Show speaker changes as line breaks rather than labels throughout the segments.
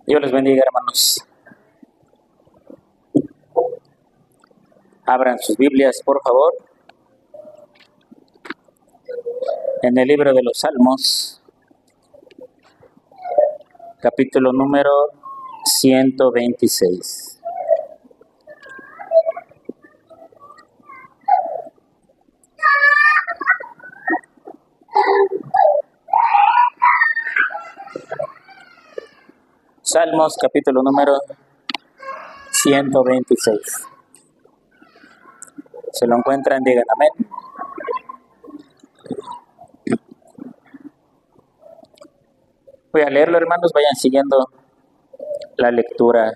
Dios les bendiga, hermanos. Abran sus Biblias, por favor, en el libro de los Salmos, capítulo número 126. Salmos, capítulo número 126. ¿Se lo encuentran? Digan amén. Voy a leerlo, hermanos, vayan siguiendo la lectura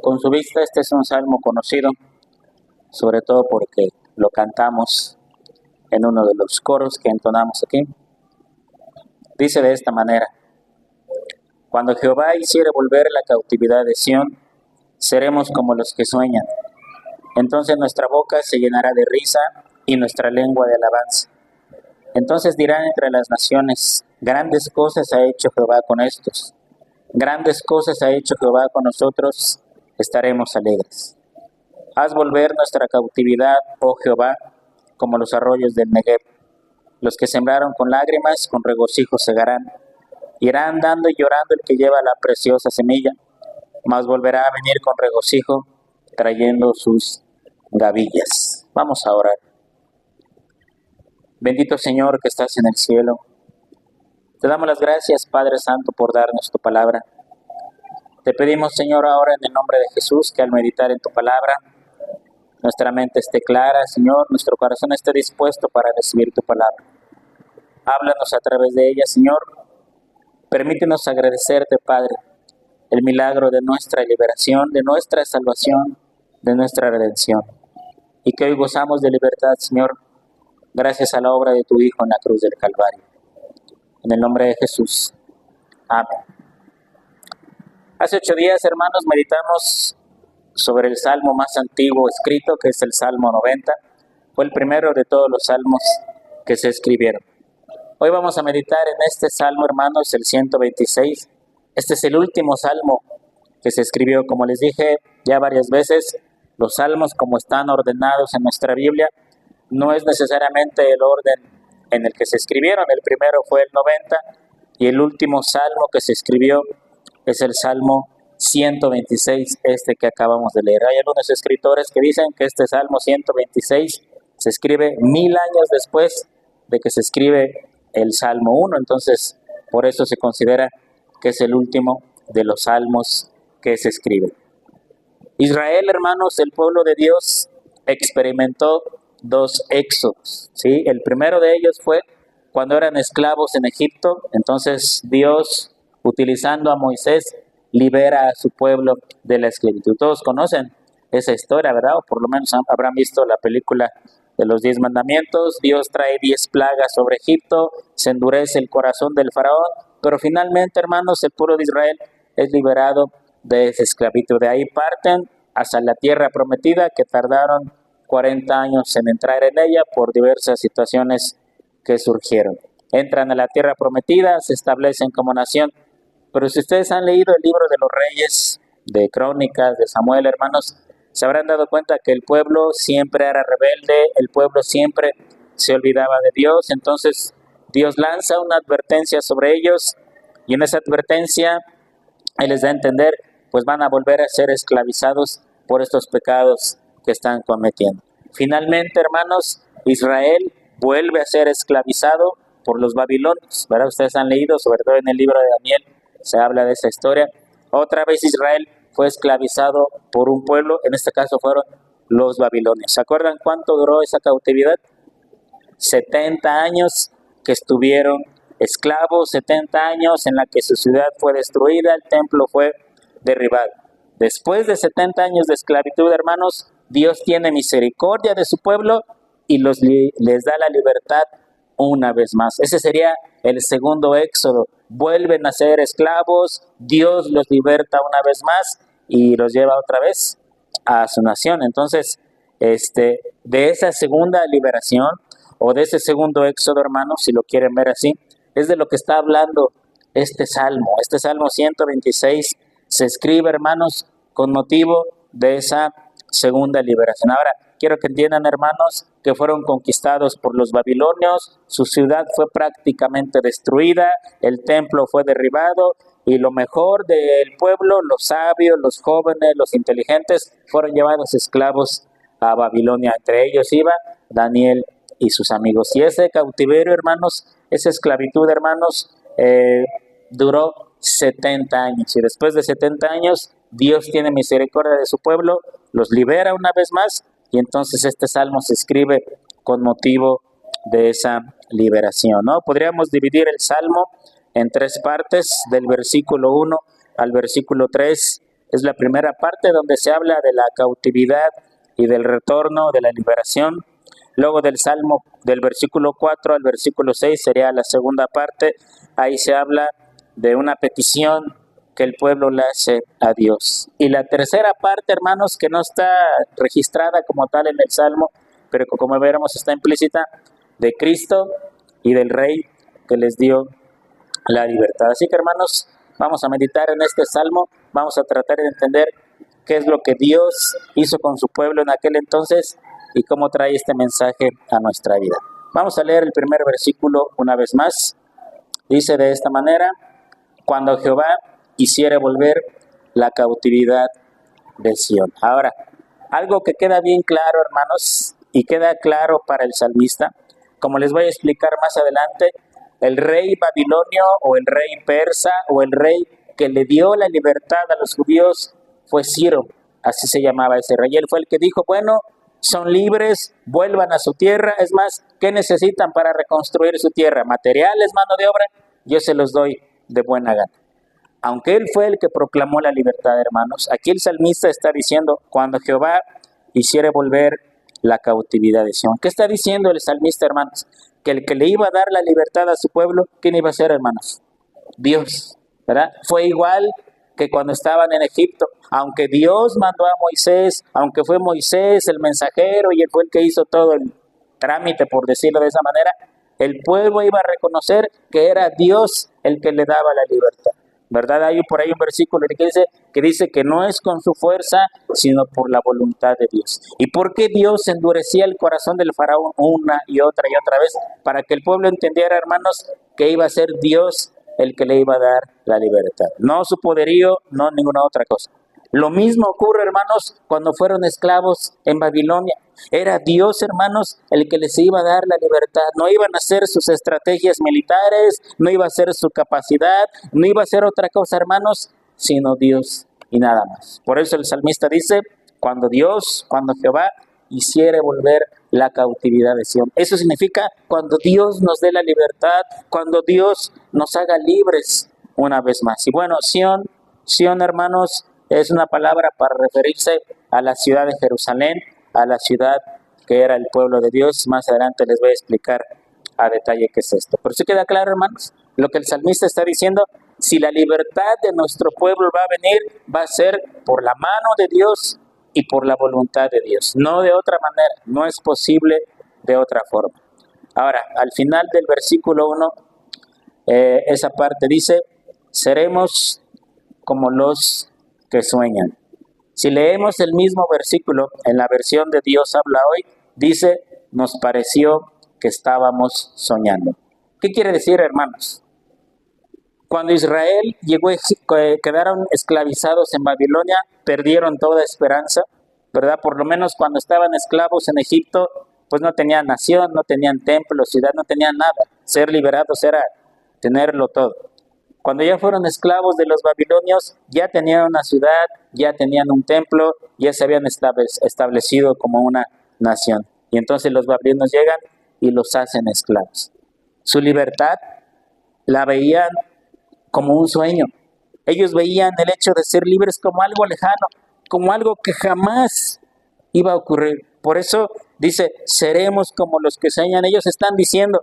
con su vista. Este es un salmo conocido, sobre todo porque lo cantamos en uno de los coros que entonamos aquí. Dice de esta manera: cuando Jehová hiciere volver la cautividad de Sión, seremos como los que sueñan. Entonces nuestra boca se llenará de risa y nuestra lengua de alabanza. Entonces dirán entre las naciones: grandes cosas ha hecho Jehová con estos. Grandes cosas ha hecho Jehová con nosotros, estaremos alegres. Haz volver nuestra cautividad, oh Jehová, como los arroyos del Negev. Los que sembraron con lágrimas, con regocijo segarán. Irá andando y llorando el que lleva la preciosa semilla, mas volverá a venir con regocijo, trayendo sus gavillas. Vamos a orar. Bendito Señor que estás en el cielo, te damos las gracias, Padre Santo, por darnos tu palabra. Te pedimos, Señor, ahora en el nombre de Jesús, que al meditar en tu palabra, nuestra mente esté clara, Señor, nuestro corazón esté dispuesto para recibir tu palabra. Háblanos a través de ella, Señor. Permítenos agradecerte, Padre, el milagro de nuestra liberación, de nuestra salvación, de nuestra redención. Y que hoy gozamos de libertad, Señor, gracias a la obra de tu Hijo en la cruz del Calvario. En el nombre de Jesús. Amén. Hace 8 días, hermanos, meditamos sobre el salmo más antiguo escrito, que es el Salmo 90. Fue el primero de todos los salmos que se escribieron. Hoy vamos a meditar en este salmo, hermanos, el 126. Este es el último salmo que se escribió. Como les dije ya varias veces, los salmos como están ordenados en nuestra Biblia, no es necesariamente el orden en el que se escribieron. El primero fue el 90 y el último salmo que se escribió es el Salmo 126, este que acabamos de leer. Hay algunos escritores que dicen que este Salmo 126 se escribe 1000 años después de que se escribe el Salmo 1, entonces por eso se considera que es el último de los salmos que se escriben. Israel, hermanos, el pueblo de Dios, experimentó 2 éxodos, ¿sí? El primero de ellos fue cuando eran esclavos en Egipto. Entonces Dios, utilizando a Moisés, libera a su pueblo de la esclavitud. Todos conocen esa historia, ¿verdad? O por lo menos habrán visto la película de los 10 mandamientos. Dios trae 10 plagas sobre Egipto, se endurece el corazón del faraón, pero finalmente, hermanos, el pueblo de Israel es liberado de esa esclavitud. De ahí parten hacia la tierra prometida, que tardaron 40 años en entrar en ella por diversas situaciones que surgieron. Entran a la tierra prometida, se establecen como nación. Pero si ustedes han leído el libro de los Reyes, de Crónicas, de Samuel, hermanos, se habrán dado cuenta que el pueblo siempre era rebelde, el pueblo siempre se olvidaba de Dios. Entonces Dios lanza una advertencia sobre ellos, y en esa advertencia Él les da a entender, pues van a volver a ser esclavizados por estos pecados que están cometiendo. Finalmente, hermanos, Israel vuelve a ser esclavizado por los babilonios, ¿verdad? Ustedes han leído, sobre todo en el libro de Daniel, se habla de esa historia. Otra vez Israel fue esclavizado por un pueblo, en este caso fueron los babilonios. ¿Se acuerdan cuánto duró esa cautividad? 70 años que estuvieron esclavos, 70 años en la que su ciudad fue destruida, el templo fue derribado. Después de 70 años de esclavitud, hermanos, Dios tiene misericordia de su pueblo y les da la libertad una vez más. Ese sería el segundo éxodo. Vuelven a ser esclavos, Dios los liberta una vez más y los lleva otra vez a su nación. Entonces, de esa segunda liberación o de ese segundo éxodo, hermanos, si lo quieren ver así, es de lo que está hablando este Salmo 126, se escribe, hermanos, con motivo de esa segunda liberación. Ahora, quiero que entiendan, hermanos, que fueron conquistados por los babilonios, su ciudad fue prácticamente destruida, el templo fue derribado y lo mejor del pueblo, los sabios, los jóvenes, los inteligentes, fueron llevados esclavos a Babilonia. Entre ellos iba Daniel y sus amigos. Y ese cautiverio, hermanos, esa esclavitud, hermanos, duró 70 años. Y después de 70 años, Dios tiene misericordia de su pueblo, los libera una vez más, y entonces este salmo se escribe con motivo de esa liberación, ¿no? Podríamos dividir el salmo en tres partes, del versículo 1 al versículo 3. Es la primera parte donde se habla de la cautividad y del retorno, de la liberación. Luego del salmo, del versículo 4 al versículo 6, sería la segunda parte. Ahí se habla de una petición que el pueblo le hace a Dios. Y la tercera parte, hermanos, que no está registrada como tal en el salmo, pero que como veremos está implícita, de Cristo y del Rey que les dio la libertad. Así que, hermanos, vamos a meditar en este salmo, vamos a tratar de entender qué es lo que Dios hizo con su pueblo en aquel entonces y cómo trae este mensaje a nuestra vida. Vamos a leer el primer versículo una vez más. Dice de esta manera: cuando Jehová hiciere volver la cautividad de Sión. Ahora, algo que queda bien claro, hermanos, y queda claro para el salmista, como les voy a explicar más adelante, el rey babilonio o el rey persa o el rey que le dio la libertad a los judíos fue Ciro, así se llamaba ese rey. Él fue el que dijo, bueno, son libres, vuelvan a su tierra. Es más, ¿qué necesitan para reconstruir su tierra? Materiales, mano de obra, yo se los doy de buena gana. Aunque él fue el que proclamó la libertad, hermanos, aquí el salmista está diciendo, cuando Jehová hiciere volver la cautividad de Sión. ¿Qué está diciendo el salmista, hermanos? Que el que le iba a dar la libertad a su pueblo, ¿quién iba a ser, hermanos? Dios, ¿verdad? Fue igual que cuando estaban en Egipto. Aunque Dios mandó a Moisés, aunque fue Moisés el mensajero y él fue el que hizo todo el trámite, por decirlo de esa manera, el pueblo iba a reconocer que era Dios el que le daba la libertad, ¿verdad? Hay por ahí un versículo que dice que no es con su fuerza, sino por la voluntad de Dios. ¿Y por qué Dios endurecía el corazón del faraón una y otra vez? Para que el pueblo entendiera, hermanos, que iba a ser Dios el que le iba a dar la libertad. No su poderío, no ninguna otra cosa. Lo mismo ocurre, hermanos, cuando fueron esclavos en Babilonia. Era Dios, hermanos, el que les iba a dar la libertad. No iban a ser sus estrategias militares, no iba a ser su capacidad, no iba a ser otra cosa, hermanos, sino Dios y nada más. Por eso el salmista dice, cuando Jehová hiciere volver la cautividad de Sión. Eso significa cuando Dios nos dé la libertad, cuando Dios nos haga libres una vez más. Y bueno, Sión, hermanos, es una palabra para referirse a la ciudad de Jerusalén, a la ciudad que era el pueblo de Dios. Más adelante les voy a explicar a detalle qué es esto. Pero sí queda claro, hermanos, lo que el salmista está diciendo, si la libertad de nuestro pueblo va a venir, va a ser por la mano de Dios y por la voluntad de Dios. No de otra manera, no es posible de otra forma. Ahora, al final del versículo 1, esa parte dice, seremos como los que sueñan. Si leemos el mismo versículo en la versión de Dios habla hoy, dice, nos pareció que estábamos soñando. ¿Qué quiere decir, hermanos? Cuando Israel llegó a Egipto, quedaron esclavizados en Babilonia, perdieron toda esperanza, ¿verdad? Por lo menos cuando estaban esclavos en Egipto, pues no tenían nación, no tenían templo, ciudad, no tenían nada. Ser liberados era tenerlo todo. Cuando ya fueron esclavos de los babilonios, ya tenían una ciudad, ya tenían un templo, ya se habían establecido como una nación. Y entonces los babilonios llegan y los hacen esclavos. Su libertad la veían como un sueño. Ellos veían el hecho de ser libres como algo lejano, como algo que jamás iba a ocurrir. Por eso dice, seremos como los que sueñan. Ellos están diciendo,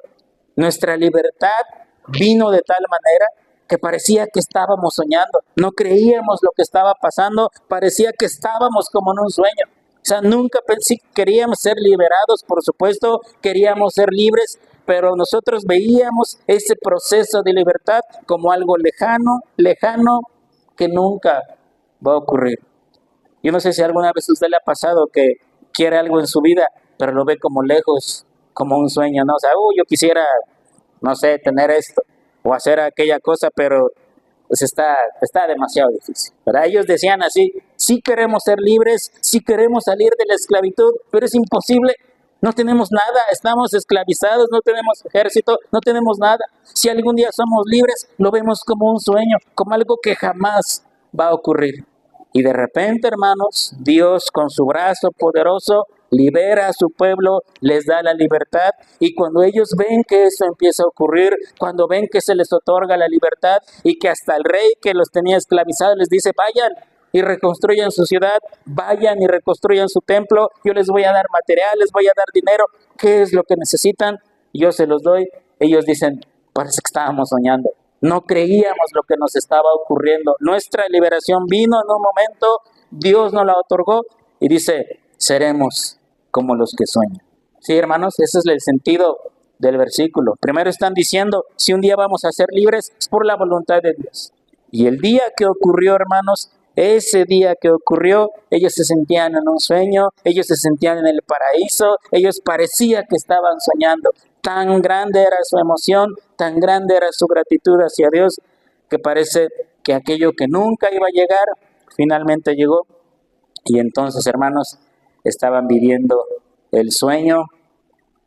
nuestra libertad vino de tal manera que parecía que estábamos soñando, no creíamos lo que estaba pasando, parecía que estábamos como en un sueño. O sea, nunca pensé que queríamos ser liberados, por supuesto, queríamos ser libres, pero nosotros veíamos ese proceso de libertad como algo lejano, que nunca va a ocurrir. Yo no sé si alguna vez a usted le ha pasado que quiere algo en su vida, pero lo ve como lejos, como un sueño, ¿no? O sea, yo quisiera, no sé, tener esto o hacer aquella cosa, pero pues está demasiado difícil. ¿Verdad? Ellos decían así, sí queremos ser libres, sí queremos salir de la esclavitud, pero es imposible. No tenemos nada, estamos esclavizados, no tenemos ejército, no tenemos nada. Si algún día somos libres, lo vemos como un sueño, como algo que jamás va a ocurrir. Y de repente, hermanos, Dios con su brazo poderoso libera a su pueblo, les da la libertad, y cuando ellos ven que eso empieza a ocurrir, cuando ven que se les otorga la libertad y que hasta el rey que los tenía esclavizados les dice, vayan y reconstruyan su ciudad, vayan y reconstruyan su templo, yo les voy a dar material, les voy a dar dinero, ¿qué es lo que necesitan? Yo se los doy. Ellos dicen, parece que estábamos soñando. No creíamos lo que nos estaba ocurriendo. Nuestra liberación vino en un momento, Dios nos la otorgó y dice, seremos como los que sueñan. Sí, hermanos, ese es el sentido del versículo. Primero están diciendo, si un día vamos a ser libres, es por la voluntad de Dios. Y el día que ocurrió, hermanos, ese día que ocurrió, ellos se sentían en un sueño, ellos se sentían en el paraíso, ellos parecía que estaban soñando. Tan grande era su emoción, tan grande era su gratitud hacia Dios, que parece que aquello que nunca iba a llegar, finalmente llegó. Y entonces, hermanos, estaban viviendo el sueño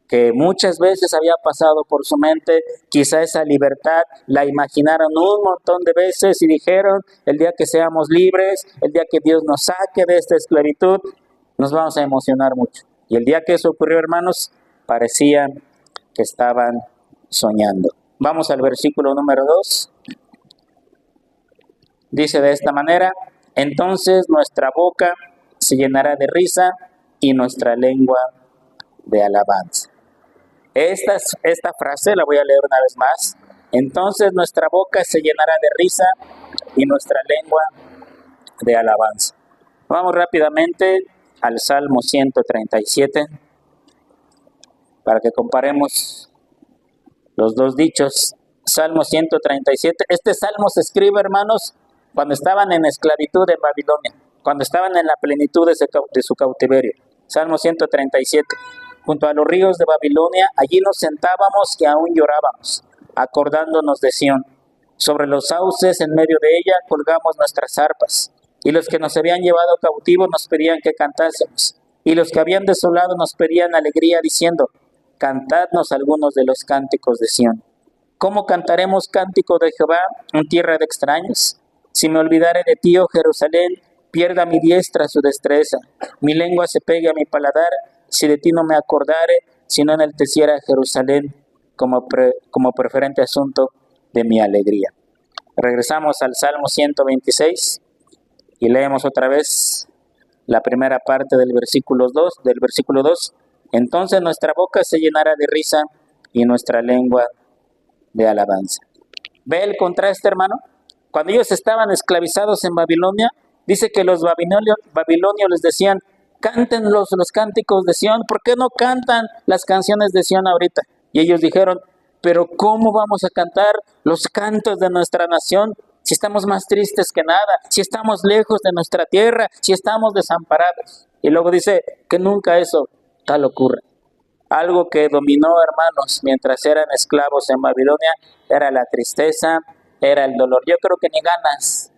que muchas veces había pasado por su mente. Quizá esa libertad la imaginaron un montón de veces y dijeron, el día que seamos libres, el día que Dios nos saque de esta esclavitud, nos vamos a emocionar mucho. Y el día que eso ocurrió, hermanos, parecía que estaban soñando. Vamos al versículo número 2. Dice de esta manera, entonces nuestra boca se llenará de risa y nuestra lengua de alabanza. Esta frase la voy a leer una vez más. Entonces nuestra boca se llenará de risa y nuestra lengua de alabanza. Vamos rápidamente al Salmo 137 para que comparemos los dos dichos. Salmo 137. Este salmo se escribe, hermanos, cuando estaban en esclavitud en Babilonia, cuando estaban en la plenitud de su cautiverio. Salmo 137. Junto a los ríos de Babilonia, allí nos sentábamos y aún llorábamos, acordándonos de Sión. Sobre los sauces en medio de ella colgamos nuestras arpas, y los que nos habían llevado cautivos nos pedían que cantásemos, y los que habían desolado nos pedían alegría, diciendo, cantadnos algunos de los cánticos de Sión. ¿Cómo cantaremos cántico de Jehová en tierra de extraños? Si me olvidare de ti, oh Jerusalén, pierda mi diestra su destreza, mi lengua se pegue a mi paladar, si de ti no me acordare, si no enalteciera Jerusalén como preferente asunto de mi alegría. Regresamos al Salmo 126 y leemos otra vez la primera parte del versículo 2. Entonces nuestra boca se llenará de risa y nuestra lengua de alabanza. ¿Ve el contraste, hermano? Cuando ellos estaban esclavizados en Babilonia, dice que los babilonios les decían, canten los cánticos de Sión, ¿por qué no cantan las canciones de Sión ahorita? Y ellos dijeron, pero ¿cómo vamos a cantar los cantos de nuestra nación si estamos más tristes que nada, si estamos lejos de nuestra tierra, si estamos desamparados? Y luego dice que nunca eso tal ocurre. Algo que dominó, hermanos, mientras eran esclavos en Babilonia, era la tristeza, era el dolor. Yo creo que ni ganas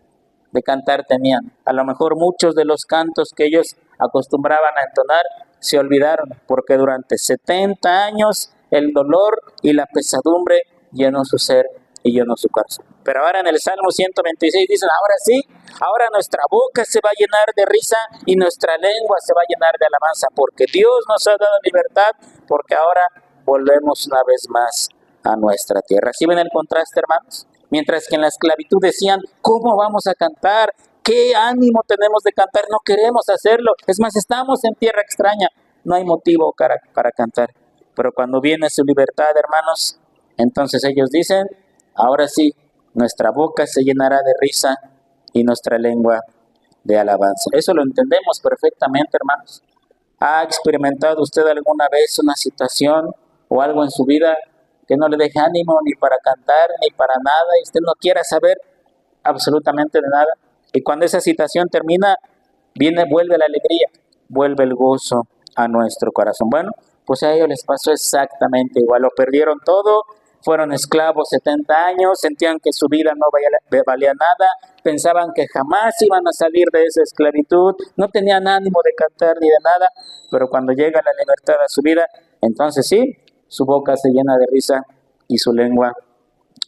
de cantar tenían. A lo mejor muchos de los cantos que ellos acostumbraban a entonar se olvidaron, porque durante 70 años el dolor y la pesadumbre llenó su ser y llenó su corazón. Pero ahora en el Salmo 126 dicen, ahora sí, ahora nuestra boca se va a llenar de risa y nuestra lengua se va a llenar de alabanza, porque Dios nos ha dado libertad, porque ahora volvemos una vez más a nuestra tierra. ¿Sí ven el contraste, hermanos? Mientras que en la esclavitud decían, ¿cómo vamos a cantar? ¿Qué ánimo tenemos de cantar? No queremos hacerlo. Es más, estamos en tierra extraña. No hay motivo para cantar. Pero cuando viene su libertad, hermanos, entonces ellos dicen, ahora sí, nuestra boca se llenará de risa y nuestra lengua de alabanza. Eso lo entendemos perfectamente, hermanos. ¿Ha experimentado usted alguna vez una situación o algo en su vida que no le deje ánimo ni para cantar, ni para nada, y usted no quiera saber absolutamente de nada? Y cuando esa situación termina, vuelve la alegría, vuelve el gozo a nuestro corazón. Bueno, pues a ellos les pasó exactamente igual, lo perdieron todo, fueron esclavos 70 años, sentían que su vida no valía nada, pensaban que jamás iban a salir de esa esclavitud, no tenían ánimo de cantar ni de nada, pero cuando llega la libertad a su vida, entonces sí, su boca se llena de risa y su lengua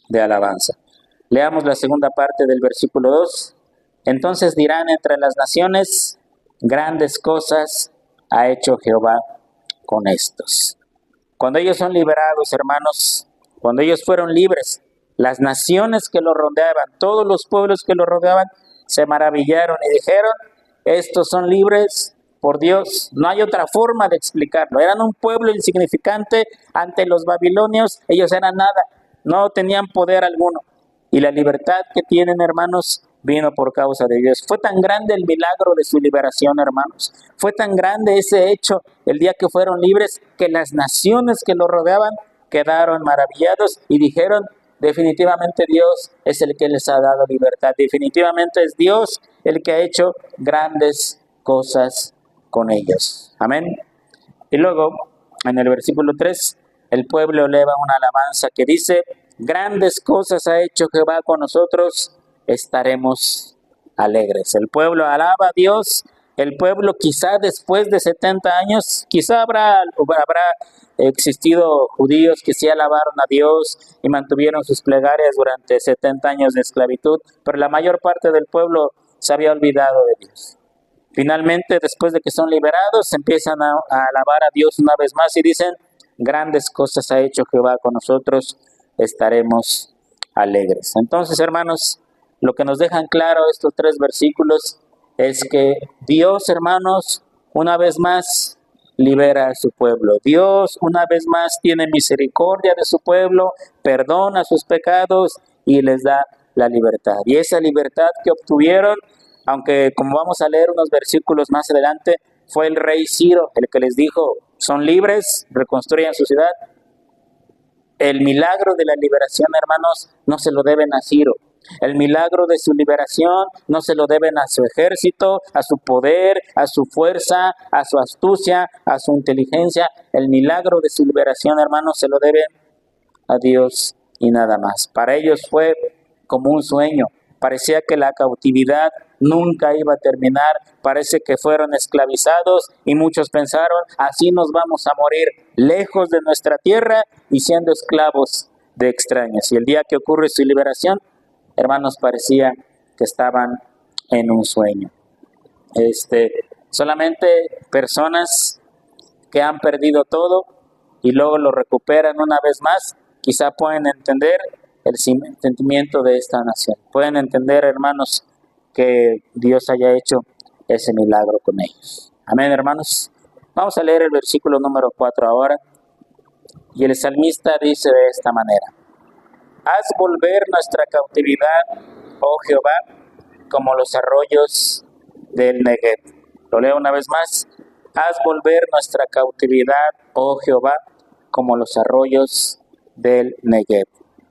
de alabanza. Leamos la segunda parte del versículo 2. Entonces dirán entre las naciones, grandes cosas ha hecho Jehová con estos. Cuando ellos son liberados, hermanos, cuando ellos fueron libres, las naciones que los rodeaban, todos los pueblos que los rodeaban, se maravillaron y dijeron, estos son libres por Dios. No hay otra forma de explicarlo. Eran un pueblo insignificante ante los babilonios, ellos eran nada, no tenían poder alguno. Y la libertad que tienen, hermanos, vino por causa de Dios. Fue tan grande el milagro de su liberación, hermanos. Fue tan grande ese hecho el día que fueron libres que las naciones que los rodeaban quedaron maravillados y dijeron, definitivamente Dios es el que les ha dado libertad. Definitivamente es Dios el que ha hecho grandes cosas con ellos. Amén. Y luego, en el versículo 3, el pueblo eleva una alabanza que dice, grandes cosas ha hecho Jehová con nosotros, estaremos alegres. El pueblo alaba a Dios. El pueblo quizá después de 70 años, quizá habrá existido judíos que sí alabaron a Dios y mantuvieron sus plegarias durante 70 años de esclavitud, pero la mayor parte del pueblo se había olvidado de Dios. Finalmente, después de que son liberados, empiezan a alabar a Dios una vez más y dicen, grandes cosas ha hecho Jehová con nosotros, estaremos alegres. Entonces, hermanos, lo que nos dejan claro estos 3 versículos es que Dios, hermanos, una vez más libera a su pueblo. Dios una vez más tiene misericordia de su pueblo, perdona sus pecados y les da la libertad. Y esa libertad que obtuvieron, aunque como vamos a leer unos versículos más adelante, fue el rey Ciro el que les dijo, son libres, reconstruyan su ciudad. El milagro de la liberación, hermanos, no se lo deben a Ciro. El milagro de su liberación no se lo deben a su ejército, a su poder, a su fuerza, a su astucia, a su inteligencia. El milagro de su liberación, hermanos, se lo deben a Dios y nada más. Para ellos fue como un sueño. Parecía que la cautividad nunca iba a terminar. Parece que fueron esclavizados y muchos pensaron, así nos vamos a morir lejos de nuestra tierra y siendo esclavos de extraños. Y el día que ocurre su liberación, hermanos, parecía que estaban en un sueño. Solamente personas que han perdido todo y luego lo recuperan una vez más, quizá pueden entender el sentimiento de esta nación. Pueden entender, hermanos, que Dios haya hecho ese milagro con ellos. Amén, hermanos. Vamos a leer el versículo número 4 ahora. Y el salmista dice de esta manera, haz volver nuestra cautividad, oh Jehová, como los arroyos del Negev. Lo leo una vez más. Haz volver nuestra cautividad, oh Jehová, como los arroyos del Negev.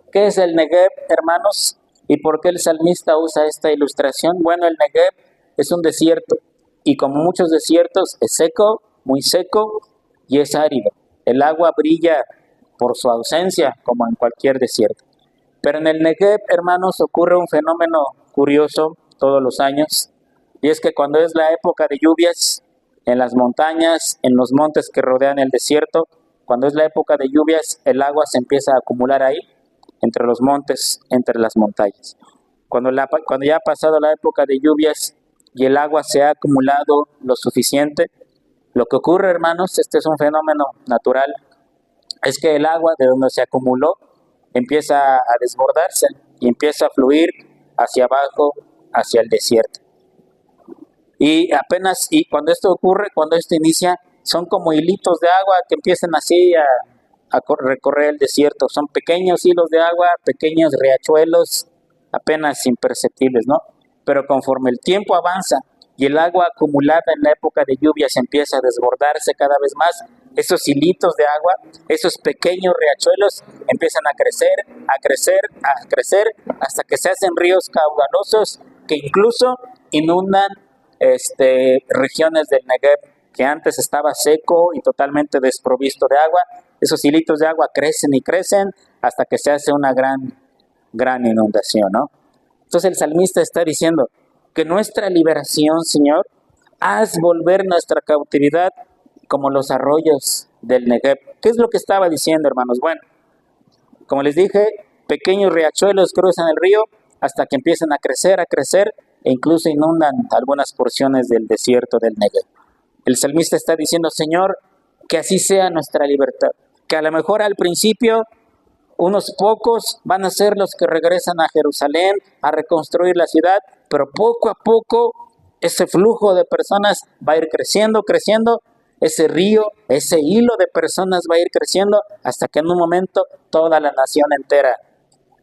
¿Qué es el Negev, hermanos? ¿Y por qué el salmista usa esta ilustración? Bueno, el Negev es un desierto y como muchos desiertos es seco, muy seco y es árido. El agua brilla por su ausencia como en cualquier desierto. Pero en el Negev, hermanos, ocurre un fenómeno curioso todos los años y es que cuando es la época de lluvias en las montañas, en los montes que rodean el desierto, cuando es la época de lluvias, el agua se empieza a acumular ahí, entre los montes, entre las montañas. Cuando ya ha pasado la época de lluvias y el agua se ha acumulado lo suficiente, lo que ocurre, hermanos, este es un fenómeno natural, es que el agua de donde se acumuló empieza a desbordarse y empieza a fluir hacia abajo, hacia el desierto. Y cuando esto ocurre, cuando esto inicia, son como hilitos de agua que empiezan así a recorrer el desierto. Son pequeños hilos de agua, pequeños riachuelos, apenas imperceptibles, ¿no? Pero conforme el tiempo avanza y el agua acumulada en la época de lluvias empieza a desbordarse cada vez más, esos hilitos de agua, esos pequeños riachuelos empiezan a crecer, hasta que se hacen ríos caudalosos, que incluso inundan regiones del Negev, que antes estaba seco y totalmente desprovisto de agua. Esos hilitos de agua crecen y crecen hasta que se hace una gran inundación, ¿no? Entonces el salmista está diciendo que nuestra liberación, Señor, haz volver nuestra cautividad como los arroyos del Negev. ¿Qué es lo que estaba diciendo, hermanos? Bueno, como les dije, pequeños riachuelos cruzan el río hasta que empiezan a crecer e incluso inundan algunas porciones del desierto del Negev. El salmista está diciendo, Señor, que así sea nuestra libertad, que a lo mejor al principio unos pocos van a ser los que regresan a Jerusalén a reconstruir la ciudad, pero poco a poco ese flujo de personas va a ir creciendo, ese río, ese hilo de personas va a ir creciendo hasta que en un momento toda la nación entera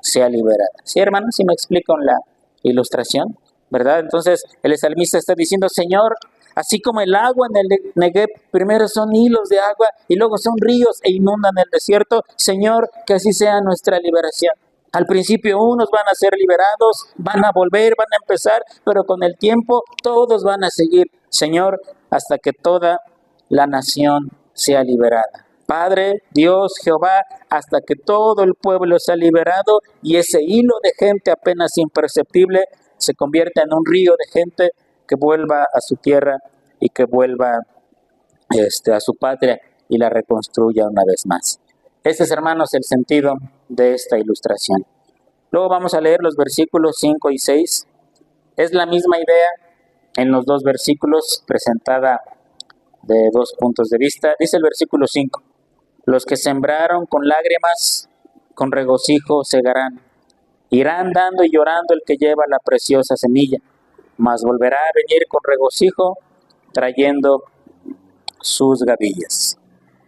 sea liberada. ¿Sí, hermanos? ¿Sí me explico en la ilustración? ¿Verdad? Entonces el salmista está diciendo, Señor, así como el agua en el Negev, primero son hilos de agua y luego son ríos e inundan el desierto. Señor, que así sea nuestra liberación. Al principio unos van a ser liberados, van a volver, van a empezar, pero con el tiempo todos van a seguir, Señor, hasta que toda la nación sea liberada. Padre, Dios, Jehová, hasta que todo el pueblo sea liberado y ese hilo de gente apenas imperceptible se convierta en un río de gente que vuelva a su tierra y que vuelva a su patria y la reconstruya una vez más. Este es, hermanos, el sentido de esta ilustración. Luego vamos a leer los versículos 5 y 6. Es la misma idea en los dos versículos, presentada de dos puntos de vista. Dice el versículo 5, los que sembraron con lágrimas, con regocijo segarán. Irá andando y llorando el que lleva la preciosa semilla, mas volverá a venir con regocijo, trayendo sus gavillas.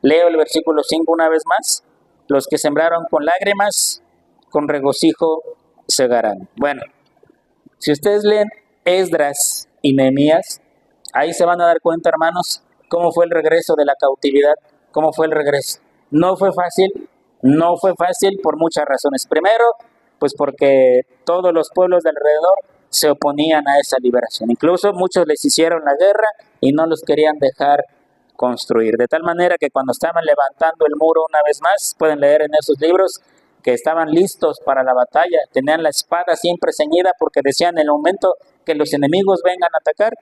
Leo el versículo 5 una vez más. Los que sembraron con lágrimas, con regocijo segarán. Bueno, si ustedes leen Esdras y Nehemías, ahí se van a dar cuenta, hermanos, cómo fue el regreso de la cautividad, cómo fue el regreso. No fue fácil por muchas razones. Primero, pues porque todos los pueblos de alrededor se oponían a esa liberación. Incluso muchos les hicieron la guerra y no los querían dejar construir. De tal manera que cuando estaban levantando el muro una vez más, pueden leer en esos libros que estaban listos para la batalla, tenían la espada siempre ceñida porque decían en el momento que los enemigos vengan a atacar,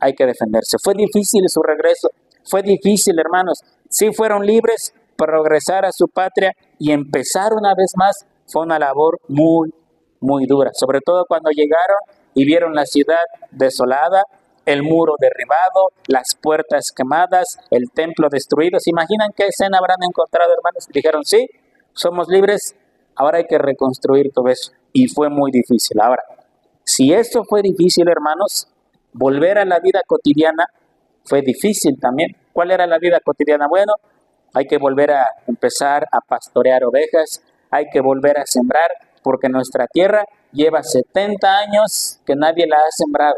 hay que defenderse. Fue difícil su regreso, fue difícil, hermanos. Sí fueron libres para regresar a su patria y empezar una vez más. Fue una labor muy dura, sobre todo cuando llegaron y vieron la ciudad desolada, el muro derribado, las puertas quemadas, el templo destruido. ¿Se imaginan qué escena habrán encontrado, hermanos? Dijeron, sí, somos libres, ahora hay que reconstruir todo eso. Y fue muy difícil. Ahora, si esto fue difícil, hermanos, volver a la vida cotidiana fue difícil también. ¿Cuál era la vida cotidiana? Bueno, hay que volver a empezar a pastorear ovejas, hay que volver a sembrar, porque nuestra tierra lleva 70 años que nadie la ha sembrado,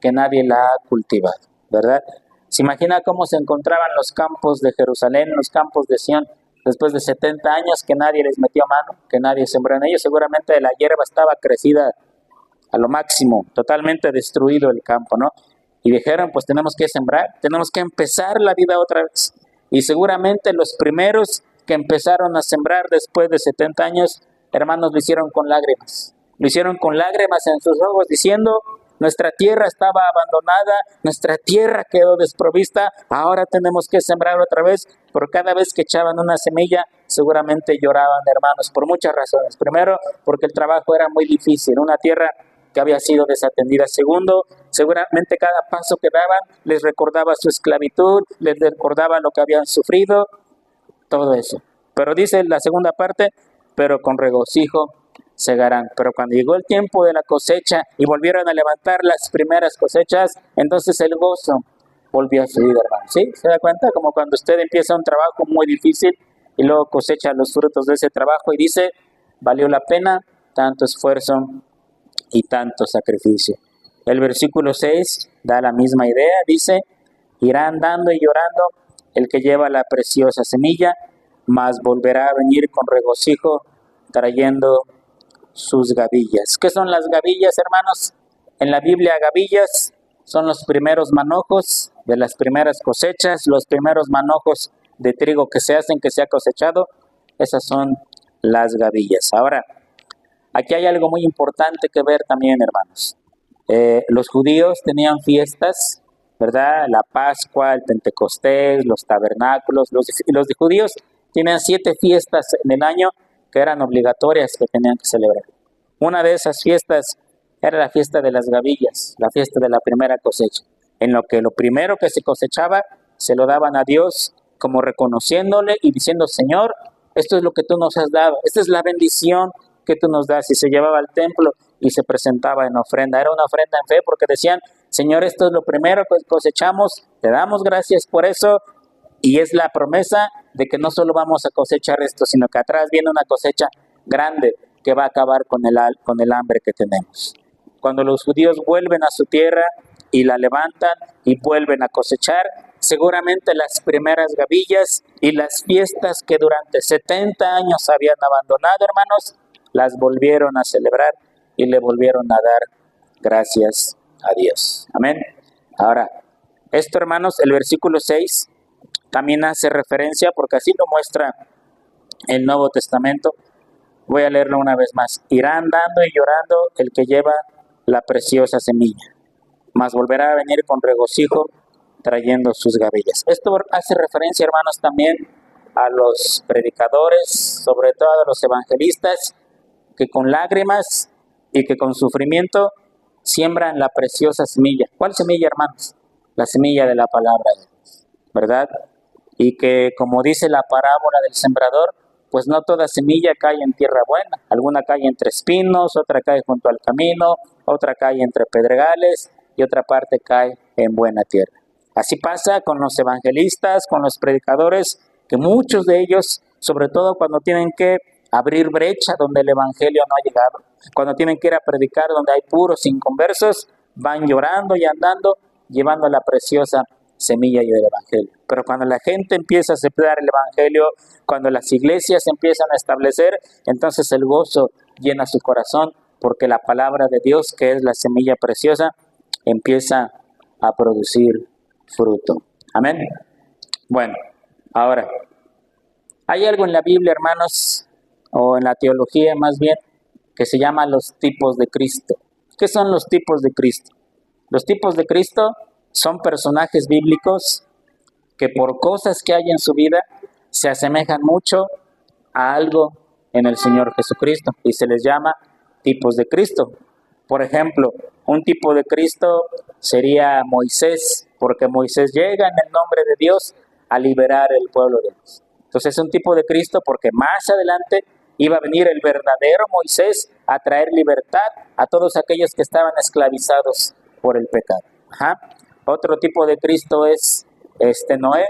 que nadie la ha cultivado, ¿verdad? ¿Se imagina cómo se encontraban los campos de Jerusalén, los campos de Sión, después de 70 años que nadie les metió mano, que nadie sembró en ellos? Seguramente la hierba estaba crecida a lo máximo, totalmente destruido el campo, ¿no? Y dijeron, pues tenemos que sembrar, tenemos que empezar la vida otra vez. Y seguramente los primeros que empezaron a sembrar después de 70 años, hermanos, lo hicieron con lágrimas. Lo hicieron con lágrimas en sus ojos, diciendo, nuestra tierra estaba abandonada, nuestra tierra quedó desprovista, ahora tenemos que sembrar otra vez. Por cada vez que echaban una semilla, seguramente lloraban, hermanos, por muchas razones. Primero, porque el trabajo era muy difícil, una tierra que había sido desatendida. Segundo, seguramente cada paso que daban les recordaba su esclavitud, les recordaba lo que habían sufrido, todo eso. Pero dice la segunda parte, pero con regocijo segarán. Pero cuando llegó el tiempo de la cosecha y volvieron a levantar las primeras cosechas, entonces el gozo volvió a subir, hermano. ¿Sí? ¿Se da cuenta? Como cuando usted empieza un trabajo muy difícil y luego cosecha los frutos de ese trabajo y dice, valió la pena tanto esfuerzo y tanto sacrificio. El versículo 6 da la misma idea, dice, irá andando y llorando el que lleva la preciosa semilla, mas volverá a venir con regocijo trayendo sus gavillas. ¿Qué son las gavillas, hermanos? En la Biblia, gavillas son los primeros manojos de las primeras cosechas, los primeros manojos de trigo que se hacen, que se ha cosechado. Esas son las gavillas. Ahora, aquí hay algo muy importante que ver también, hermanos. Los judíos tenían fiestas, ¿verdad? La Pascua, el Pentecostés, los tabernáculos. Los judíos tenían 7 fiestas en el año que eran obligatorias, que tenían que celebrar. Una de esas fiestas era la fiesta de las gavillas, la fiesta de la primera cosecha, en lo que lo primero que se cosechaba se lo daban a Dios, como reconociéndole y diciendo: Señor, esto es lo que tú nos has dado, esta es la bendición que tú nos das. Y se llevaba al templo y se presentaba en ofrenda. Era una ofrenda en fe, porque decían: Señor, esto es lo primero que cosechamos, te damos gracias por eso. Y es la promesa de que no solo vamos a cosechar esto, sino que atrás viene una cosecha grande que va a acabar con el hambre que tenemos. Cuando los judíos vuelven a su tierra y la levantan y vuelven a cosechar, seguramente las primeras gavillas y las fiestas que durante 70 años habían abandonado, hermanos, las volvieron a celebrar y le volvieron a dar gracias a Dios. Amén. Ahora, esto, hermanos, el versículo 6 también hace referencia, porque así lo muestra el Nuevo Testamento. Voy a leerlo una vez más. Irá andando y llorando el que lleva la preciosa semilla, mas volverá a venir con regocijo trayendo sus gavillas. Esto hace referencia, hermanos, también a los predicadores, sobre todo a los evangelistas, que con lágrimas y que con sufrimiento siembran la preciosa semilla. ¿Cuál semilla, hermanos? La semilla de la palabra de Dios, ¿verdad? Y que, como dice la parábola del sembrador, pues no toda semilla cae en tierra buena. Alguna cae entre espinos, otra cae junto al camino, otra cae entre pedregales y otra parte cae en buena tierra. Así pasa con los evangelistas, con los predicadores, que muchos de ellos, sobre todo cuando tienen que abrir brecha donde el evangelio no ha llegado, cuando tienen que ir a predicar donde hay puros inconversos, van llorando y andando, llevando la preciosa semilla del evangelio. Pero cuando la gente empieza a aceptar el evangelio, cuando las iglesias empiezan a establecer, entonces el gozo llena su corazón, porque la palabra de Dios, que es la semilla preciosa, empieza a producir fruto. Amén. Bueno, ahora, hay algo en la Biblia, hermanos, o en la teología más bien, que se llama los tipos de Cristo. ¿Qué son los tipos de Cristo? Los tipos de Cristo son personajes bíblicos que por cosas que hay en su vida se asemejan mucho a algo en el Señor Jesucristo y se les llama tipos de Cristo. Por ejemplo, un tipo de Cristo sería Moisés, porque Moisés llega en el nombre de Dios a liberar el pueblo de Dios. Entonces es un tipo de Cristo porque más adelante iba a venir el verdadero Moisés a traer libertad a todos aquellos que estaban esclavizados por el pecado. Otro tipo de Cristo es Noé.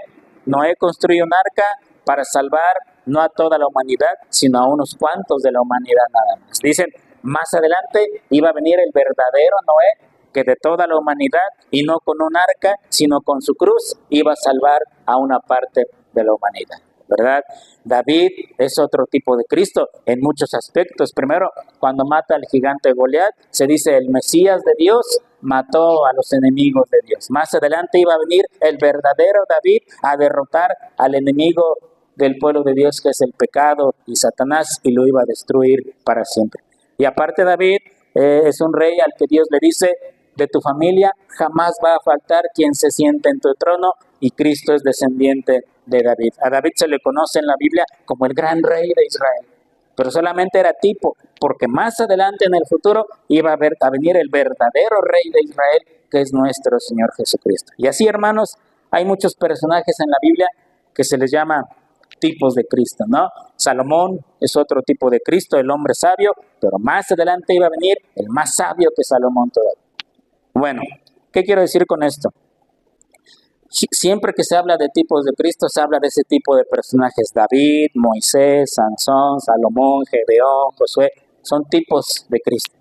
Noé construyó un arca para salvar no a toda la humanidad, sino a unos cuantos de la humanidad nada más. Dicen, más adelante iba a venir el verdadero Noé, que de toda la humanidad, y no con un arca, sino con su cruz, iba a salvar a una parte de la humanidad, ¿verdad? David es otro tipo de Cristo en muchos aspectos. Primero, cuando mata al gigante Goliat, se dice el Mesías de Dios mató a los enemigos de Dios. Más adelante iba a venir el verdadero David a derrotar al enemigo del pueblo de Dios, que es el pecado y Satanás, y lo iba a destruir para siempre. Y aparte David es un rey al que Dios le dice, de tu familia jamás va a faltar quien se siente en tu trono, y Cristo es descendiente de David. A David se le conoce en la Biblia como el gran rey de Israel, pero solamente era tipo, porque más adelante en el futuro iba a venir el verdadero rey de Israel, que es nuestro Señor Jesucristo. Y así, hermanos, hay muchos personajes en la Biblia que se les llama tipos de Cristo, ¿no? Salomón es otro tipo de Cristo, el hombre sabio, pero más adelante iba a venir el más sabio que Salomón todavía. Bueno, ¿qué quiero decir con esto? Siempre que se habla de tipos de Cristo, se habla de ese tipo de personajes. David, Moisés, Sansón, Salomón, Gedeón, Josué, son tipos de Cristo.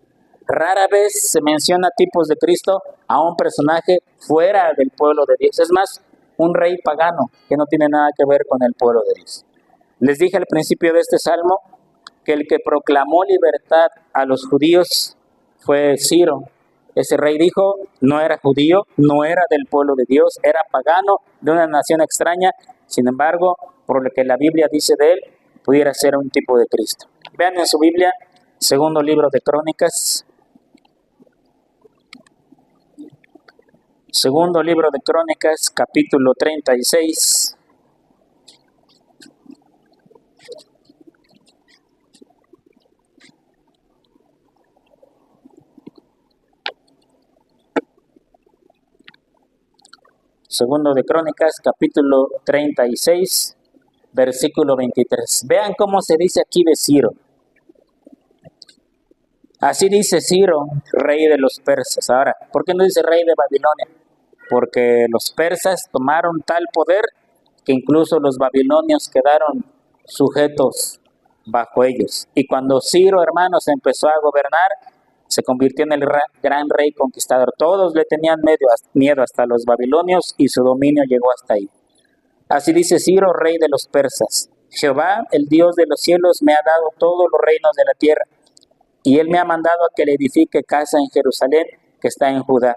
Rara vez se menciona tipos de Cristo a un personaje fuera del pueblo de Dios. Es más, un rey pagano que no tiene nada que ver con el pueblo de Dios. Les dije al principio de este salmo que el que proclamó libertad a los judíos fue Ciro, Ese rey dijo, no era judío, no era del pueblo de Dios, era pagano de una nación extraña. Sin embargo, por lo que la Biblia dice de él, pudiera ser un tipo de Cristo. Vean en su Biblia, segundo libro de Crónicas. Segundo libro de Crónicas, capítulo 36. Segundo de Crónicas, capítulo 36, versículo 23. Vean cómo se dice aquí de Ciro. Así dice Ciro, rey de los persas. Ahora, ¿por qué no dice rey de Babilonia? Porque los persas tomaron tal poder que incluso los babilonios quedaron sujetos bajo ellos. Y cuando Ciro, hermanos, empezó a gobernar, se convirtió en el gran rey conquistador. Todos le tenían miedo hasta los babilonios y su dominio llegó hasta ahí. Así dice Ciro, rey de los persas. Jehová, el Dios de los cielos, me ha dado todos los reinos de la tierra, y él me ha mandado a que le edifique casa en Jerusalén, que está en Judá.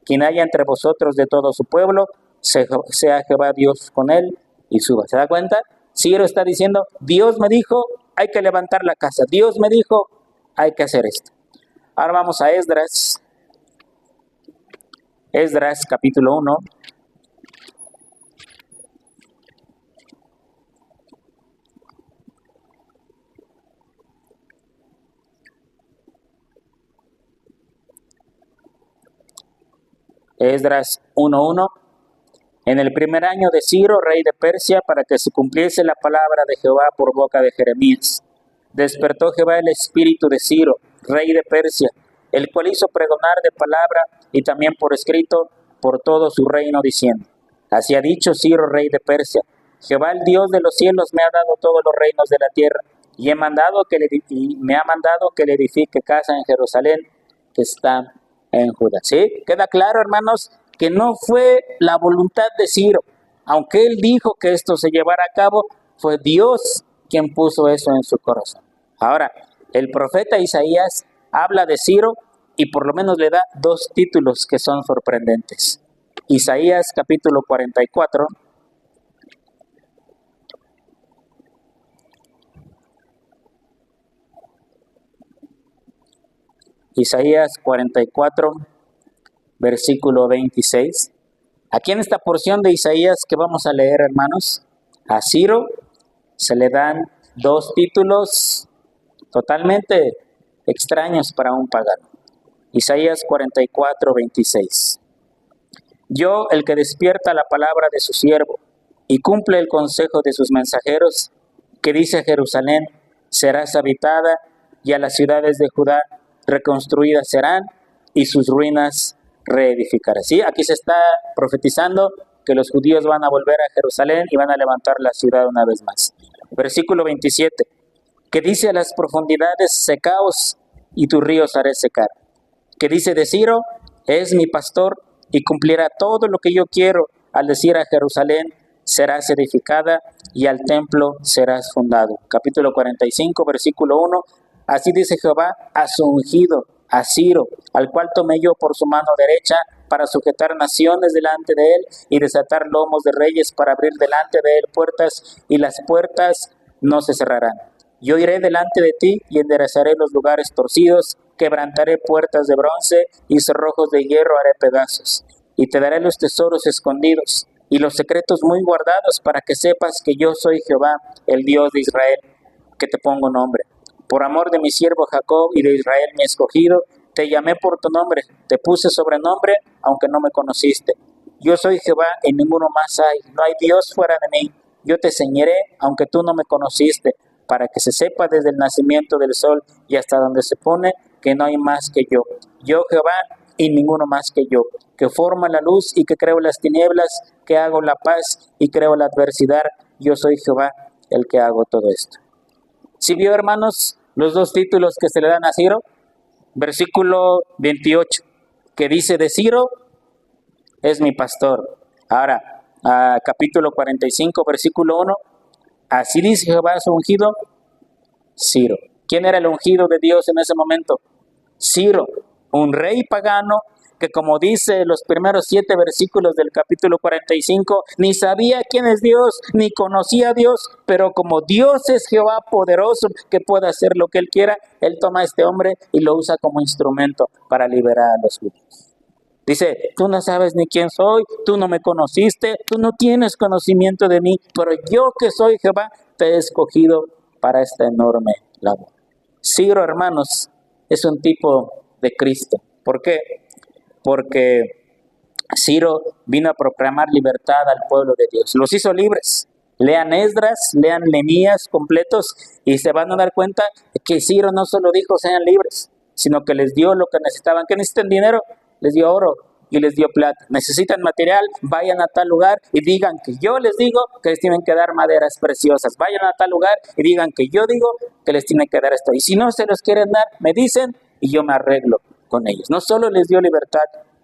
Quien haya entre vosotros de todo su pueblo, sea Jehová Dios con él y suba. ¿Se da cuenta? Ciro está diciendo, Dios me dijo, hay que levantar la casa. Dios me dijo, hay que hacer esto. Ahora vamos a Esdras. Esdras, capítulo 1. Esdras 1:1. En el primer año de Ciro, rey de Persia, para que se cumpliese la palabra de Jehová por boca de Jeremías, despertó Jehová el espíritu de Ciro, rey de Persia, el cual hizo pregonar de palabra y también por escrito por todo su reino, diciendo, así ha dicho Ciro, rey de Persia, Jehová el Dios de los cielos me ha dado todos los reinos de la tierra, y me ha mandado que le edifique casa en Jerusalén, que está en Judá. ¿Sí? Queda claro, hermanos, que no fue la voluntad de Ciro. Aunque él dijo que esto se llevara a cabo, fue Dios quien puso eso en su corazón. Ahora, el profeta Isaías habla de Ciro y por lo menos le da dos títulos que son sorprendentes. Isaías capítulo 44. Isaías 44, versículo 26. Aquí en esta porción de Isaías que vamos a leer, hermanos, a Ciro se le dan dos títulos totalmente extraños para un pagano. Isaías 44, 26. Yo, el que despierta la palabra de su siervo y cumple el consejo de sus mensajeros, que dice a Jerusalén, serás habitada, y a las ciudades de Judá reconstruidas serán, y sus ruinas reedificarás. ¿Sí? Aquí se está profetizando que los judíos van a volver a Jerusalén y van a levantar la ciudad una vez más. Versículo 27, que dice a las profundidades, secaos, y tus ríos haré secar. Que dice de Ciro, es mi pastor, y cumplirá todo lo que yo quiero, al decir a Jerusalén, serás edificada, y al templo serás fundado. Capítulo 45, versículo 1, así dice Jehová a su ungido, a Ciro, al cual tomé yo por su mano derecha, para sujetar naciones delante de él, y desatar lomos de reyes, para abrir delante de él puertas, y las puertas no se cerrarán. Yo iré delante de ti, y enderezaré los lugares torcidos, quebrantaré puertas de bronce, y cerrojos de hierro haré pedazos, y te daré los tesoros escondidos, y los secretos muy guardados, para que sepas que yo soy Jehová, el Dios de Israel, que te pongo nombre. Por amor de mi siervo Jacob y de Israel mi escogido, te llamé por tu nombre, te puse sobrenombre, aunque no me conociste. Yo soy Jehová y ninguno más hay, no hay Dios fuera de mí. Yo te enseñaré, aunque tú no me conociste, para que se sepa desde el nacimiento del sol y hasta donde se pone, que no hay más que yo. Yo Jehová y ninguno más que yo, que forma la luz y que creo las tinieblas, que hago la paz y creo la adversidad. Yo soy Jehová el que hago todo esto. ¿Sí vio, hermanos, los dos títulos que se le dan a Ciro? Versículo 28, que dice de Ciro, es mi pastor. Ahora, capítulo 45, versículo 1, así dice Jehová su ungido, Ciro. ¿Quién era el ungido de Dios en ese momento? Ciro, un rey pagano que, como dice los primeros 7 versículos del capítulo 45, ni sabía quién es Dios, ni conocía a Dios, pero como Dios es Jehová poderoso, que puede hacer lo que Él quiera, Él toma a este hombre y lo usa como instrumento para liberar a los judíos. Dice, tú no sabes ni quién soy, tú no me conociste, tú no tienes conocimiento de mí, pero yo que soy Jehová, te he escogido para esta enorme labor. Ciro, hermanos, es un tipo de Cristo. ¿Por qué? Porque Ciro vino a proclamar libertad al pueblo de Dios. Los hizo libres. Lean Esdras, lean Nehemías completos y se van a dar cuenta que Ciro no solo dijo sean libres, sino que les dio lo que necesitaban. ¿Qué necesitan? Dinero. Les dio oro y les dio plata. Necesitan material, vayan a tal lugar y digan que yo les digo que les tienen que dar maderas preciosas. Vayan a tal lugar y digan que yo digo que les tienen que dar esto. Y si no se los quieren dar, me dicen y yo me arreglo con ellos. No solo les dio libertad,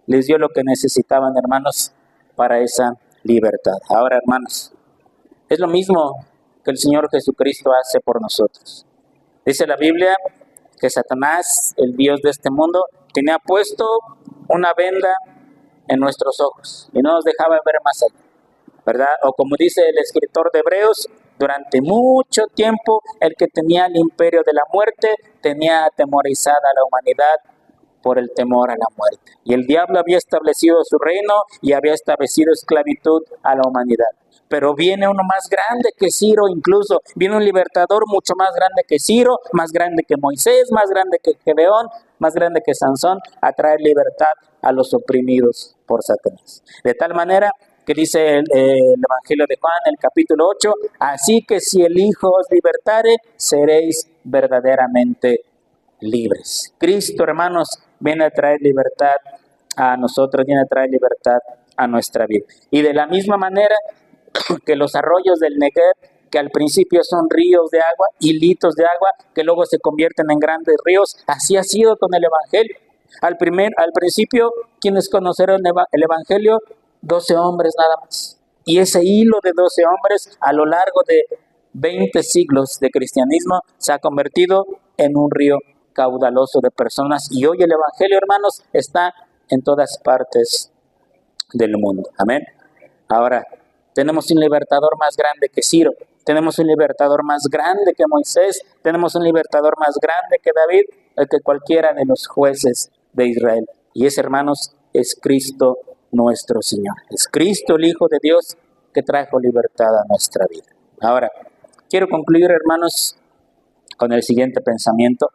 les dio lo que necesitaban, hermanos, para esa libertad. Ahora, hermanos, es lo mismo que el Señor Jesucristo hace por nosotros. Dice la Biblia que Satanás, el Dios de este mundo, tenía puesto una venda en nuestros ojos y no nos dejaba ver más allá, ¿verdad? O como dice el escritor de Hebreos, durante mucho tiempo el que tenía el imperio de la muerte tenía atemorizada a la humanidad por el temor a la muerte. Y el diablo había establecido su reino y había establecido esclavitud a la humanidad. Pero viene uno más grande que Ciro, incluso viene un libertador mucho más grande que Ciro, más grande que Moisés, más grande que Gedeón, más grande que Sansón, a traer libertad a los oprimidos por Satanás. De tal manera que dice el Evangelio de Juan, el capítulo 8, así que si el Hijo os libertare, seréis verdaderamente libres. Cristo, hermanos, viene a traer libertad a nosotros, viene a traer libertad a nuestra vida. Y de la misma manera que los arroyos del Negev, que al principio son ríos de agua, hilitos de agua, que luego se convierten en grandes ríos, así ha sido con el Evangelio. Al principio, quienes conocieron el Evangelio, 12 hombres nada más. Y ese hilo de 12 hombres, a lo largo de 20 siglos de cristianismo, se ha convertido en un río caudaloso de personas. Y hoy el Evangelio, hermanos, está en todas partes del mundo. Amén. Ahora, tenemos un libertador más grande que Ciro, tenemos un libertador más grande que Moisés, tenemos un libertador más grande que David, que cualquiera de los jueces de Israel. Y ese, hermanos, es Cristo nuestro Señor. Es Cristo, el Hijo de Dios, que trajo libertad a nuestra vida. Ahora, quiero concluir, hermanos, con el siguiente pensamiento.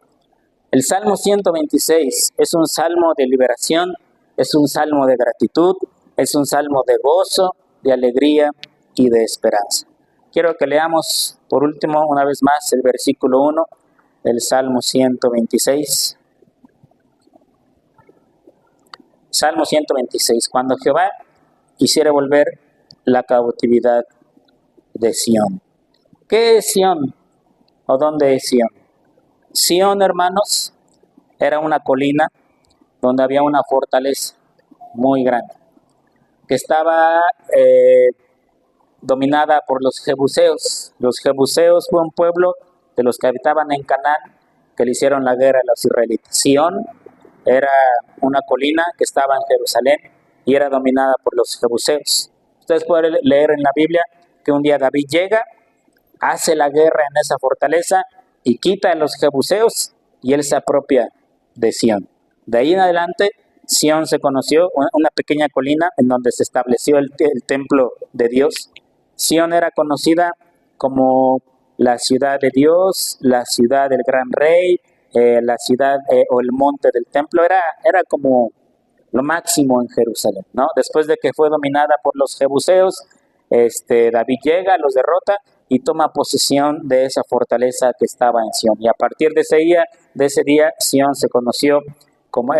El Salmo 126 es un salmo de liberación, es un salmo de gratitud, es un salmo de gozo, de alegría y de esperanza. Quiero que leamos por último una vez más el versículo 1 del Salmo 126. Salmo 126. Cuando Jehová quisiera volver la cautividad de Sión. ¿Qué es Sión? ¿O dónde es Sión? Sión, hermanos, era una colina donde había una fortaleza muy grande, que estaba dominada por los jebuseos. Los jebuseos fue un pueblo de los que habitaban en Canaán, que le hicieron la guerra a los israelitas. Sión era una colina que estaba en Jerusalén y era dominada por los jebuseos. Ustedes pueden leer en la Biblia que un día David llega, hace la guerra en esa fortaleza y quita a los jebuseos y él se apropia de Sión. De ahí en adelante, Sión se conoció, una pequeña colina en donde se estableció el templo de Dios. Sión era conocida como la ciudad de Dios, la ciudad del gran rey, la ciudad o el monte del templo. Era como lo máximo en Jerusalén, ¿no? Después de que fue dominada por los jebuseos, David llega, los derrota y toma posesión de esa fortaleza que estaba en Sión. Y a partir de ese día, Sión se conoció como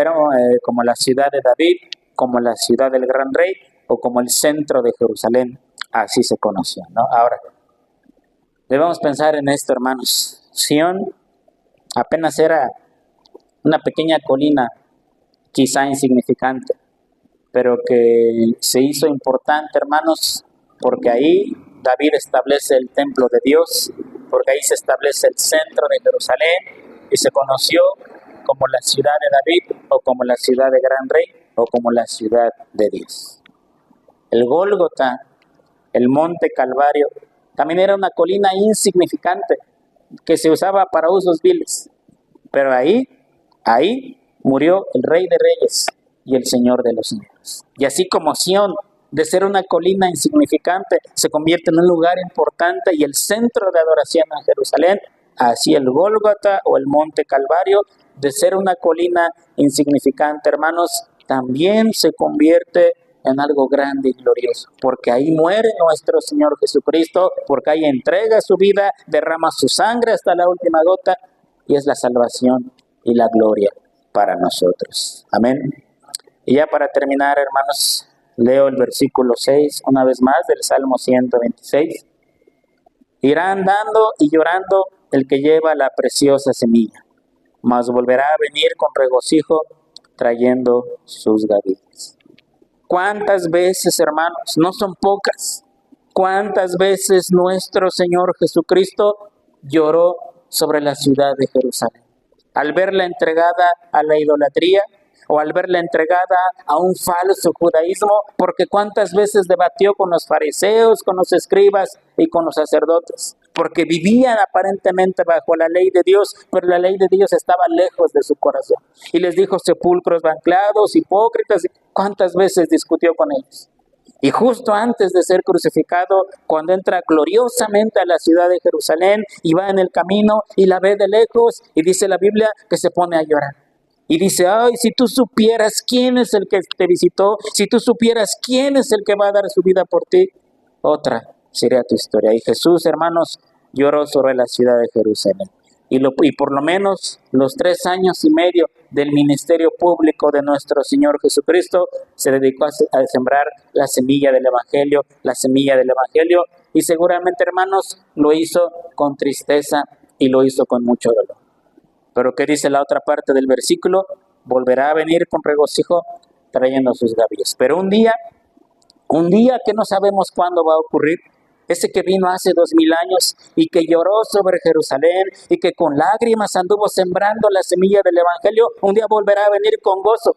la ciudad de David, como la ciudad del gran rey o como el centro de Jerusalén. Así se conoció, ¿no? Ahora, debemos pensar en esto, hermanos. Sión apenas era una pequeña colina, quizá insignificante, pero que se hizo importante, hermanos, porque ahí David establece el templo de Dios, porque ahí se establece el centro de Jerusalén y se conoció como como la ciudad de David, o como la ciudad de gran rey, o como la ciudad de Dios. El Gólgota, el monte Calvario, también era una colina insignificante que se usaba para usos viles. Pero ahí murió el Rey de Reyes y el Señor de los Señores. Y así como Sión, de ser una colina insignificante, se convierte en un lugar importante y el centro de adoración en Jerusalén, así el Gólgota o el monte Calvario, de ser una colina insignificante, hermanos, también se convierte en algo grande y glorioso, porque ahí muere nuestro Señor Jesucristo, porque ahí entrega su vida, derrama su sangre hasta la última gota, y es la salvación y la gloria para nosotros. Amén. Y ya para terminar, hermanos, leo el versículo 6 una vez más del Salmo 126. Irá andando y llorando el que lleva la preciosa semilla, mas volverá a venir con regocijo trayendo sus gavillas. ¿Cuántas veces, hermanos? No son pocas. ¿Cuántas veces nuestro Señor Jesucristo lloró sobre la ciudad de Jerusalén? Al verla entregada a la idolatría, o al verla entregada a un falso judaísmo, porque cuántas veces debatió con los fariseos, con los escribas y con los sacerdotes, porque vivían aparentemente bajo la ley de Dios, pero la ley de Dios estaba lejos de su corazón. Y les dijo: sepulcros anclados, hipócritas. ¿Cuántas veces discutió con ellos? Y justo antes de ser crucificado, cuando entra gloriosamente a la ciudad de Jerusalén y va en el camino y la ve de lejos, y dice la Biblia que se pone a llorar. Y dice: ay, si tú supieras quién es el que te visitó, si tú supieras quién es el que va a dar su vida por ti, otra sería tu historia. Y Jesús, hermanos, lloró sobre la ciudad de Jerusalén. Y por lo menos los 3 años y medio del ministerio público de nuestro Señor Jesucristo se dedicó a sembrar la semilla del Evangelio, y seguramente, hermanos, lo hizo con tristeza y lo hizo con mucho dolor. Pero ¿qué dice la otra parte del versículo? Volverá a venir con regocijo trayendo sus gavillas. Pero un día que no sabemos cuándo va a ocurrir, ese que vino hace 2000 años y que lloró sobre Jerusalén y que con lágrimas anduvo sembrando la semilla del Evangelio, un día volverá a venir con gozo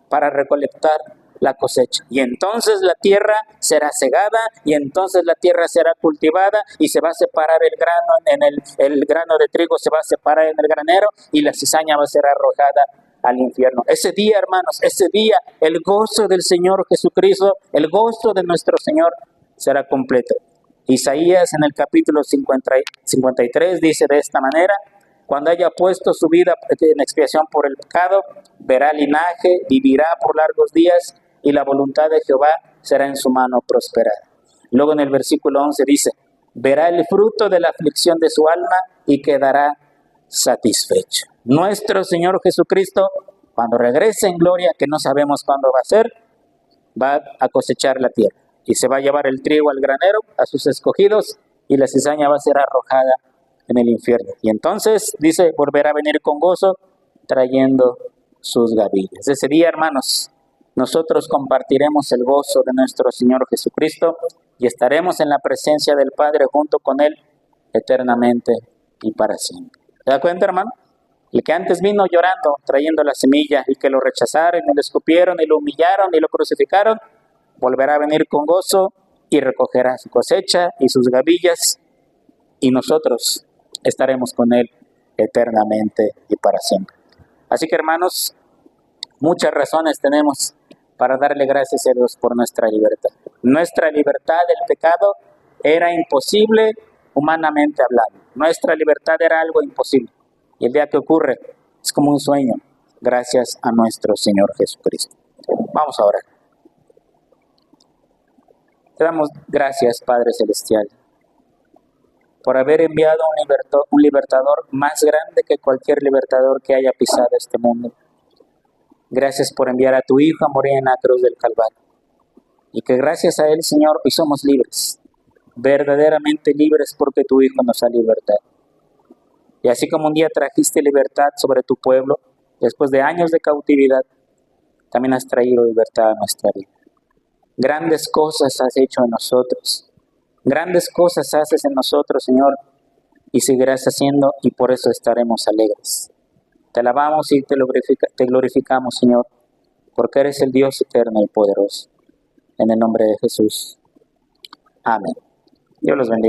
para recolectar la cosecha. Y entonces la tierra será segada, y entonces la tierra será cultivada, y se va a separar el grano el grano de trigo se va a separar en el granero, y la cizaña va a ser arrojada al infierno. Ese día, hermanos, el gozo del Señor Jesucristo, el gozo de nuestro Señor será completo. Isaías en el capítulo 53 dice de esta manera: cuando haya puesto su vida en expiación por el pecado, verá linaje, vivirá por largos días, y la voluntad de Jehová será en su mano prosperada. Luego en el versículo 11 dice: verá el fruto de la aflicción de su alma y quedará satisfecho. Nuestro Señor Jesucristo, cuando regrese en gloria, que no sabemos cuándo va a ser, va a cosechar la tierra y se va a llevar el trigo al granero, a sus escogidos, y la cizaña va a ser arrojada en el infierno. Y entonces, dice, volverá a venir con gozo, trayendo sus gavillas. Ese día, hermanos, nosotros compartiremos el gozo de nuestro Señor Jesucristo y estaremos en la presencia del Padre junto con Él eternamente y para siempre. ¿Se da cuenta, hermano? El que antes vino llorando, trayendo la semilla, y que lo rechazaron, y lo escupieron, y lo humillaron, y lo crucificaron, volverá a venir con gozo y recogerá su cosecha y sus gavillas, y nosotros estaremos con Él eternamente y para siempre. Así que, hermanos, muchas razones tenemos para darle gracias a Dios por nuestra libertad. Nuestra libertad del pecado era imposible humanamente hablando. Nuestra libertad era algo imposible. Y el día que ocurre es como un sueño, gracias a nuestro Señor Jesucristo. Vamos a orar. Te damos gracias, Padre Celestial, por haber enviado un libertador más grande que cualquier libertador que haya pisado este mundo. Gracias por enviar a tu Hijo a morir en la cruz del Calvario. Y que gracias a Él, Señor, hoy somos libres, verdaderamente libres, porque tu Hijo nos ha libertado. Y así como un día trajiste libertad sobre tu pueblo, después de años de cautividad, también has traído libertad a nuestra vida. Grandes cosas has hecho en nosotros. Grandes cosas haces en nosotros, Señor, y seguirás haciendo, y por eso estaremos alegres. Te alabamos y te glorificamos, Señor, porque eres el Dios eterno y poderoso. En el nombre de Jesús. Amén. Dios los bendiga.